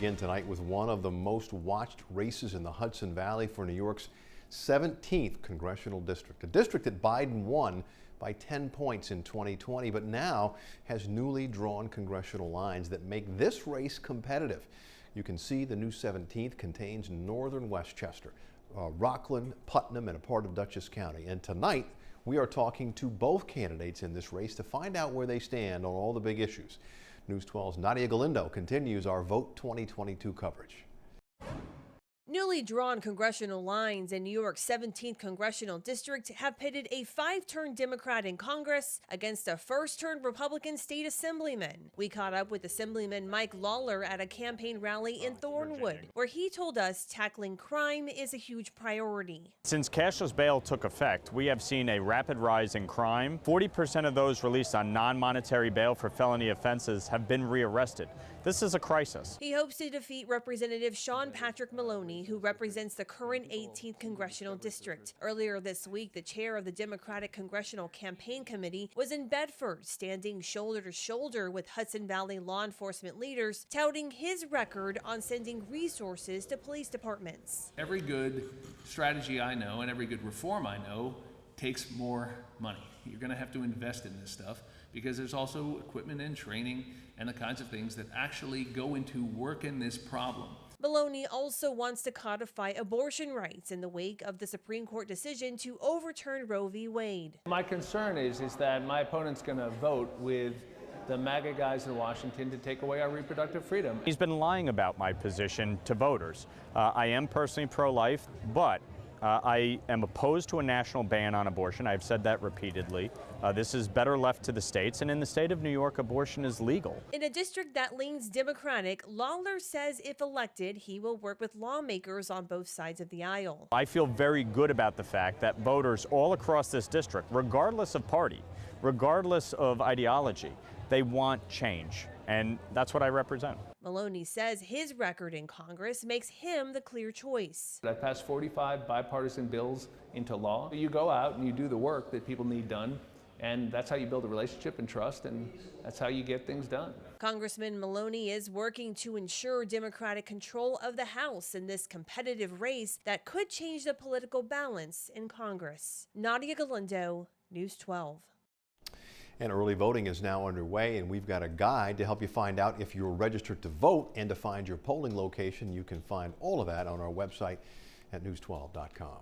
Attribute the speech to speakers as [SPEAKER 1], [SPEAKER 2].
[SPEAKER 1] begin tonight with one of the most watched races in the Hudson Valley for New York's 17th Congressional District, a district that Biden won by 10 points in 2020, but now has newly drawn congressional lines that make this race competitive. You can see the new 17th contains northern Westchester, Rockland, Putnam, and a part of Dutchess County. And tonight, we are talking to both candidates in this race to find out where they stand on all the big issues. News 12's Nadia Galindo continues our Vote 2022 coverage.
[SPEAKER 2] Newly drawn congressional lines in New York's 17th Congressional District have pitted a 5-term Democrat in Congress against a first-term Republican state assemblyman. We caught up with Assemblyman Mike Lawler at a campaign rally in Thornwood, where he told us tackling crime is a huge priority.
[SPEAKER 3] Since cashless bail took effect, we have seen a rapid rise in crime. 40% of those released on non-monetary bail for felony offenses have been rearrested. This is a crisis.
[SPEAKER 2] He hopes to defeat Representative Sean Patrick Maloney, who represents the current 18th Congressional District. Earlier this week, the chair of the Democratic Congressional Campaign Committee was in Bedford, standing shoulder to shoulder with Hudson Valley law enforcement leaders, touting his record on sending resources to police departments.
[SPEAKER 4] Every good strategy I know and every good reform I know takes more money. You're going to have to invest in this stuff because there's also equipment and training and the kinds of things that actually go into working this problem.
[SPEAKER 2] Maloney also wants to codify abortion rights in the wake of the Supreme Court decision to overturn Roe v. Wade.
[SPEAKER 5] My concern is that my opponent's going to vote with the MAGA guys in Washington to take away our reproductive freedom.
[SPEAKER 3] He's been lying about my position to voters. I am personally pro-life, but I am opposed to a national ban on abortion. I've said that repeatedly. This is better left to the states, and in the state of New York, abortion is legal.
[SPEAKER 2] In a district that leans Democratic, Lawler says if elected, he will work with lawmakers on both sides of the aisle.
[SPEAKER 3] I feel very good about the fact that voters all across this district, regardless of party, regardless of ideology, they want change, and that's what I represent.
[SPEAKER 2] Maloney says his record in Congress makes him the clear choice.
[SPEAKER 5] I passed 45 bipartisan bills into law. You go out and you do the work that people need done, and that's how you build a relationship and trust, and that's how you get things done.
[SPEAKER 2] Congressman Maloney is working to ensure Democratic control of the House in this competitive race that could change the political balance in Congress. Nadia Galindo, News 12.
[SPEAKER 1] And early voting is now underway, and we've got a guide to help you find out if you're registered to vote and to find your polling location. You can find all of that on our website at news12.com.